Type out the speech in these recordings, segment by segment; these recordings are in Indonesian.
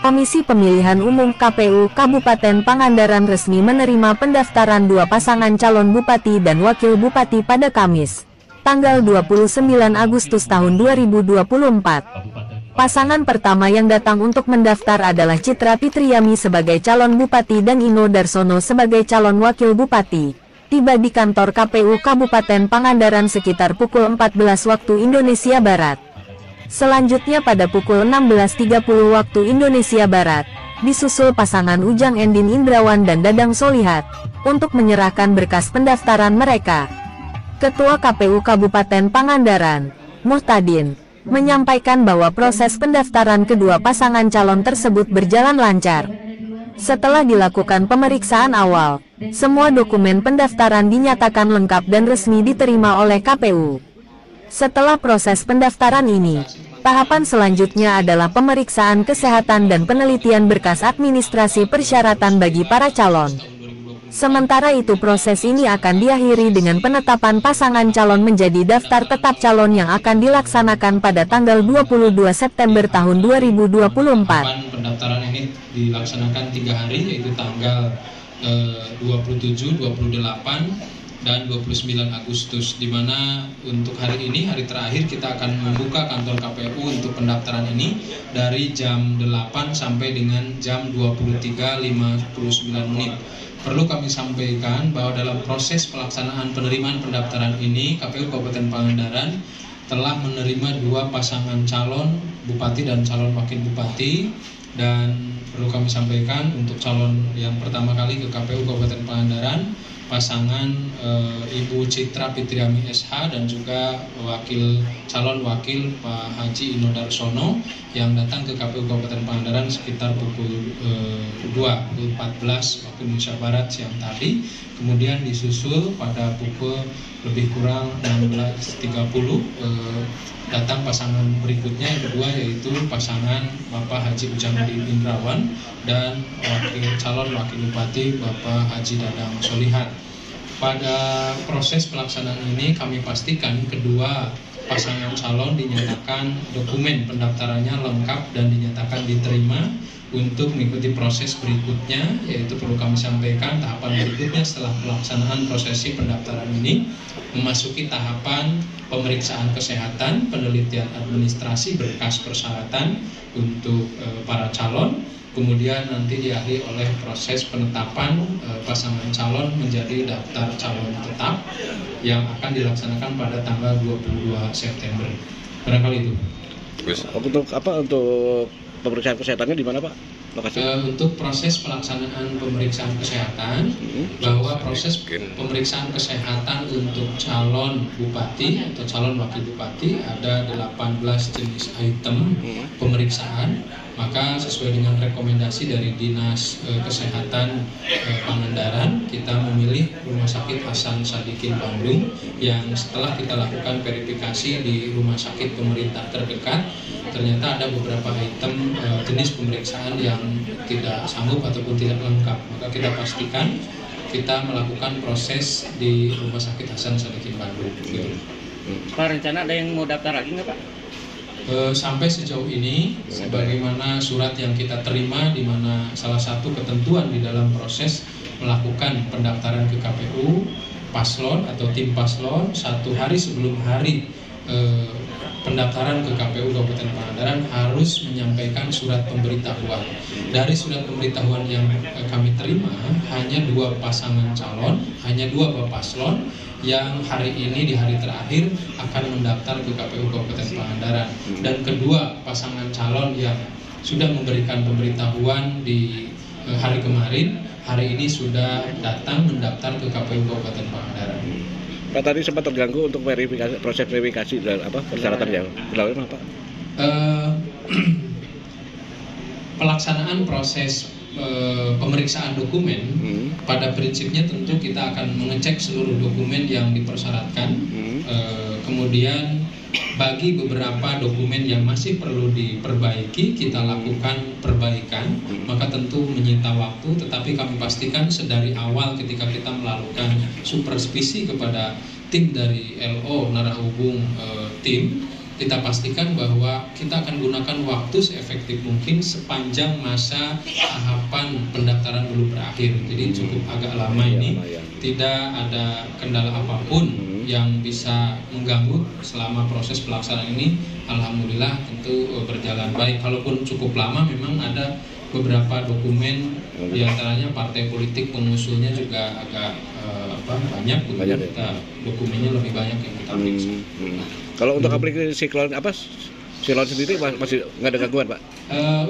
Komisi Pemilihan Umum KPU Kabupaten Pangandaran resmi menerima pendaftaran dua pasangan calon bupati dan wakil bupati pada Kamis, tanggal 29 Agustus tahun 2024. Pasangan pertama yang datang untuk mendaftar adalah Citra Fitriami sebagai calon bupati dan Ino Darsono sebagai calon wakil bupati. Tiba di kantor KPU Kabupaten Pangandaran sekitar pukul 14 waktu Indonesia Barat. Selanjutnya pada pukul 16.30 waktu Indonesia Barat, disusul pasangan Ujang Endin Indrawan dan Dadang Solihat, untuk menyerahkan berkas pendaftaran mereka. Ketua KPU Kabupaten Pangandaran, Muhtadin, menyampaikan bahwa proses pendaftaran kedua pasangan calon tersebut berjalan lancar. Setelah dilakukan pemeriksaan awal, semua dokumen pendaftaran dinyatakan lengkap dan resmi diterima oleh KPU. Setelah proses pendaftaran ini, tahapan selanjutnya adalah pemeriksaan kesehatan dan penelitian berkas administrasi persyaratan bagi para calon. Sementara itu proses ini akan diakhiri dengan penetapan pasangan calon menjadi daftar tetap calon yang akan dilaksanakan pada tanggal 22 September tahun 2024. Pendaftaran ini dilaksanakan 3 hari, yaitu tanggal 27, 28, dan 29 Agustus, di mana untuk hari ini, hari terakhir, kita akan membuka kantor KPU untuk pendaftaran ini dari jam 8 sampai dengan jam 23.59. Perlu kami sampaikan bahwa dalam proses pelaksanaan penerimaan pendaftaran ini, KPU Kabupaten Pangandaran telah menerima dua pasangan calon bupati dan calon wakil bupati, dan perlu kami sampaikan untuk calon yang pertama kali ke KPU Kabupaten Pangandaran, pasangan Ibu Citra Fitriami SH dan juga calon wakil Pak Haji Ino Darsono yang datang ke KPU Kabupaten Pangandaran sekitar pukul 14 waktu Indonesia Barat siang tadi. Kemudian disusul pada pukul lebih kurang 16.30 datang pasangan berikutnya yang kedua, yaitu pasangan Bapak Haji Ujang Indrawan dan calon wakil bupati Bapak Haji Dadang Solihat. Pada proses pelaksanaan ini kami pastikan kedua pasangan calon dinyatakan dokumen pendaftarannya lengkap dan dinyatakan diterima untuk mengikuti proses berikutnya, yaitu perlu kami sampaikan tahapan berikutnya setelah pelaksanaan prosesi pendaftaran ini memasuki tahapan pemeriksaan kesehatan, penelitian administrasi berkas persyaratan untuk para calon, kemudian nanti diakhiri oleh proses penetapan pasangan calon menjadi daftar calon tetap yang akan dilaksanakan pada tanggal 22 September. Barangkali itu. Untuk apa, untuk pemeriksaan kesehatannya di mana, Pak? Untuk proses pelaksanaan pemeriksaan kesehatan, bahwa proses pemeriksaan kesehatan untuk calon bupati atau calon wakil bupati ada 18 jenis item pemeriksaan. Maka sesuai dengan rekomendasi dari Dinas Kesehatan Pangandaran, kita memilih Rumah Sakit Hasan Sadikin Bandung yang setelah kita lakukan verifikasi di rumah sakit pemerintah terdekat, ternyata ada beberapa item jenis pemeriksaan yang tidak sanggup ataupun tidak lengkap. Maka kita pastikan kita melakukan proses di Rumah Sakit Hasan Sadikin Bandung. Gitu. Pak, rencana ada yang mau daftar lagi nggak, Pak? Sampai sejauh ini, sebagaimana surat yang kita terima, di mana salah satu ketentuan di dalam proses melakukan pendaftaran ke KPU, paslon atau tim paslon 1 hari sebelum hari pendaftaran ke KPU Kabupaten Pangandaran harus menyampaikan surat pemberitahuan. Dari surat pemberitahuan yang kami terima, hanya 2 pasangan calon, hanya 2 paslon yang hari ini di hari terakhir akan mendaftar ke KPU Kabupaten Pangandaran, dan kedua pasangan calon yang sudah memberikan pemberitahuan di hari kemarin, hari ini sudah datang mendaftar ke KPU Kabupaten Pangandaran. Pak, tadi sempat terganggu untuk verifikasi, proses verifikasi dan persyaratan yang dilakukan apa? Pelaksanaan proses pemeriksaan dokumen, pada prinsipnya tentu kita akan mengecek seluruh dokumen yang dipersyaratkan. Kemudian bagi beberapa dokumen yang masih perlu diperbaiki, kita lakukan perbaikan, maka tentu menyita waktu, tetapi kami pastikan sedari awal ketika kita melakukan supervisi kepada tim dari LO Narahubung tim, kita pastikan bahwa kita akan gunakan waktu seefektif mungkin sepanjang masa tahapan pendaftaran belum berakhir. Jadi cukup agak lama ini, tidak ada kendala apapun yang bisa mengganggu selama proses pelaksanaan ini. Alhamdulillah tentu berjalan baik. Kalaupun cukup lama, memang ada beberapa dokumen, diantaranya partai politik pengusungnya juga agak banyak, kita dokumennya lebih banyak yang kita periksa. Kalau untuk aplikasi Silon sendiri masih nggak ada gangguan, Pak?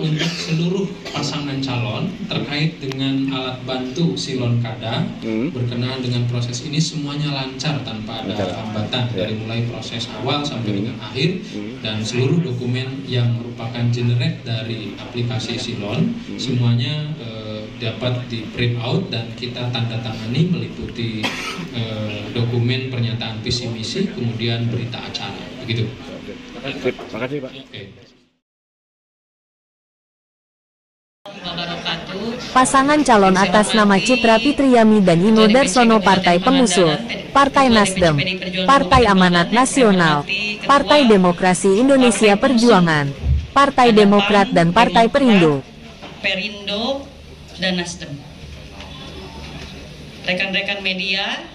Untuk seluruh pasangan calon terkait dengan alat bantu Silon Kada berkenaan dengan proses ini semuanya lancar tanpa ada hambatan dari mulai proses awal sampai dengan akhir, dan seluruh dokumen yang merupakan generate dari aplikasi Silon semuanya dapat di print out dan kita tanda tangani meliputi dokumen pernyataan visi misi kemudian berita acara, begitu. Terima kasih, Pak. Pasangan calon atas nama Citra Fitriami dan Ino Darsono Partai Pengusung, Partai Nasdem, Partai Amanat Nasional, Partai Demokrasi Indonesia Perjuangan, Partai Demokrat dan Partai Perindo dan Nasdem. Rekan-rekan media,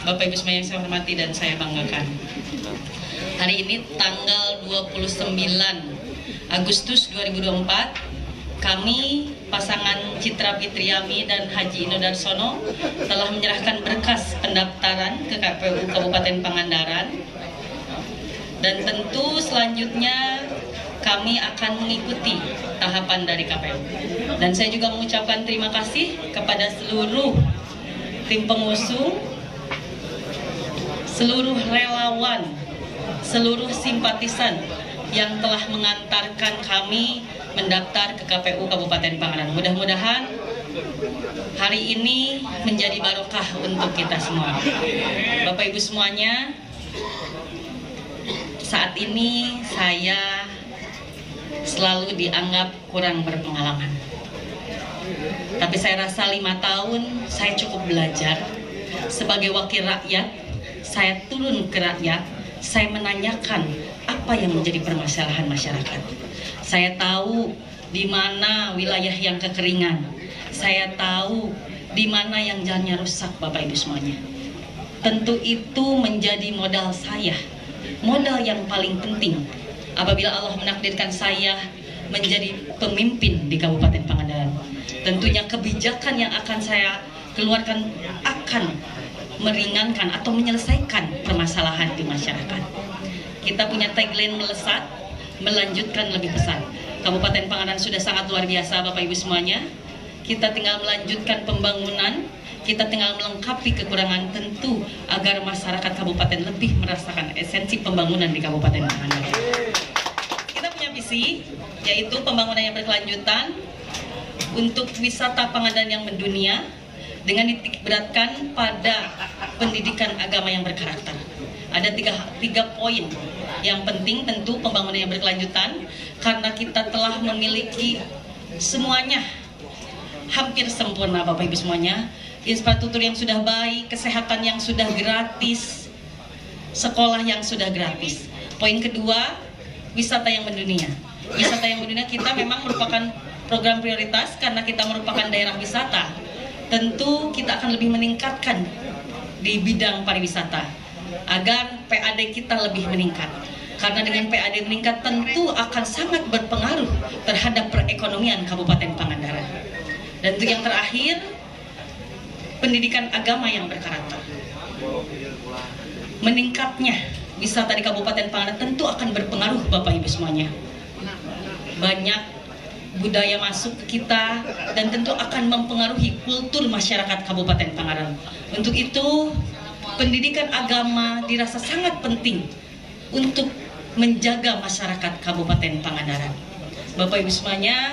Bapak Ibu semua yang saya hormati dan saya banggakan. Hari ini tanggal 29 Agustus 2024, kami pasangan Citra Fitriami dan Haji Ino Darsono telah menyerahkan berkas pendaftaran ke KPU Kabupaten Pangandaran, dan tentu selanjutnya kami akan mengikuti tahapan dari KPU. Dan saya juga mengucapkan terima kasih kepada seluruh tim pengusung, seluruh relawan, seluruh simpatisan yang telah mengantarkan kami mendaftar ke KPU Kabupaten Pangandaran. Mudah-mudahan hari ini menjadi barokah untuk kita semua. Bapak Ibu semuanya, saat ini saya selalu dianggap kurang berpengalaman. Tapi saya rasa 5 tahun saya cukup belajar. Sebagai wakil rakyat, saya turun ke rakyat, saya menanyakan apa yang menjadi permasalahan masyarakat. Saya tahu di mana wilayah yang kekeringan. Saya tahu di mana yang jalannya rusak, Bapak Ibu semuanya. Tentu itu menjadi modal saya, modal yang paling penting apabila Allah menakdirkan saya menjadi pemimpin di Kabupaten Pangandaran. Tentunya kebijakan yang akan saya keluarkan akan meringankan atau menyelesaikan permasalahan di masyarakat. Kita punya tagline melesat, melanjutkan lebih besar. Kabupaten Pangandaran sudah sangat luar biasa, Bapak Ibu semuanya. Kita tinggal melanjutkan pembangunan, kita tinggal melengkapi kekurangan tentu agar masyarakat kabupaten lebih merasakan esensi pembangunan di Kabupaten Pangandaran. Kita punya visi, yaitu pembangunan yang berkelanjutan untuk wisata Pangandaran yang mendunia dengan dititik beratkan pada pendidikan agama yang berkarakter. Ada tiga poin yang penting, tentu pembangunan yang berkelanjutan karena kita telah memiliki semuanya hampir sempurna, Bapak Ibu semuanya. Infrastruktur yang sudah baik, kesehatan yang sudah gratis, sekolah yang sudah gratis. Poin kedua, wisata yang mendunia. Wisata yang mendunia kita memang merupakan program prioritas karena kita merupakan daerah wisata. Tentu kita akan lebih meningkatkan di bidang pariwisata agar PAD kita lebih meningkat. Karena dengan PAD meningkat tentu akan sangat berpengaruh terhadap perekonomian Kabupaten Pangandaran. Dan untuk yang terakhir, pendidikan agama yang berkarakter. Meningkatnya wisata di Kabupaten Pangandaran tentu akan berpengaruh, Bapak Ibu semuanya. Banyak budaya masuk ke kita dan tentu akan mempengaruhi kultur masyarakat Kabupaten Pangandaran. Untuk itu, pendidikan agama dirasa sangat penting untuk menjaga masyarakat Kabupaten Pangandaran. Bapak Ibu semuanya,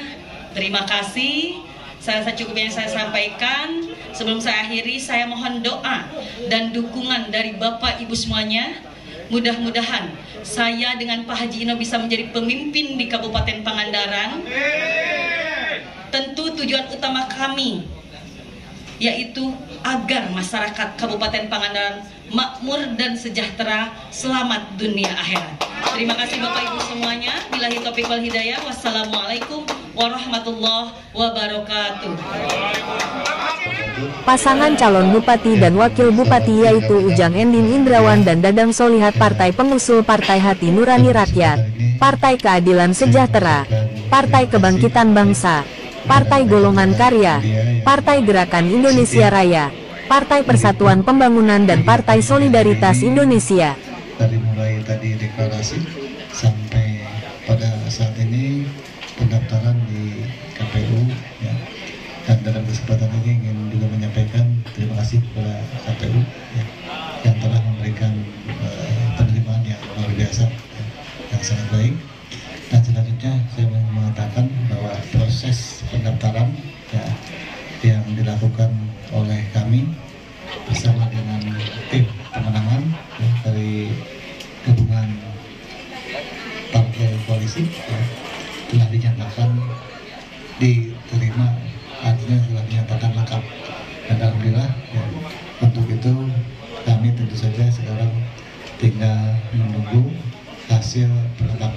terima kasih. Saya cukup yang saya sampaikan. Sebelum saya akhiri, saya mohon doa dan dukungan dari Bapak Ibu semuanya. Mudah-mudahan saya dengan Pak Haji Ino bisa menjadi pemimpin di Kabupaten Pangandaran. Tentu tujuan utama kami yaitu agar masyarakat Kabupaten Pangandaran makmur dan sejahtera, selamat dunia akhirat. Terima kasih Bapak Ibu semuanya. Billahi taufiq wal hidayah. Wassalamualaikum warahmatullahi wabarakatuh. Pasangan calon bupati dan wakil bupati yaitu Ujang Endin Indrawan dan Dadang Solihat Partai Pengusul Partai Hati Nurani Rakyat, Partai Keadilan Sejahtera, Partai Kebangkitan Bangsa, Partai Golongan Karya, Partai Gerakan Indonesia Raya, Partai Persatuan Pembangunan dan Partai Solidaritas Indonesia. Dari mulai tadi deklarasi sampai pada saat ini pendaftaran di KPU ya. Dan dalam kesempatan ini ingin juga menyampaikan terima kasih kepada KPU ya, yang telah memberikan penerimaan yang luar biasa ya, yang sangat baik. Dan selanjutnya saya mau mengatakan bahwa proses pendaftaran ya, yang dilakukan oleh kami bersama dengan tim pemenangan ya, dari gabungan partai koalisi ya, telah dinyatakan diterima, artinya telah dinyatakan lengkap. Dan alhamdulillah ya, untuk itu kami tentu saja sekarang tinggal menunggu hasil penetapan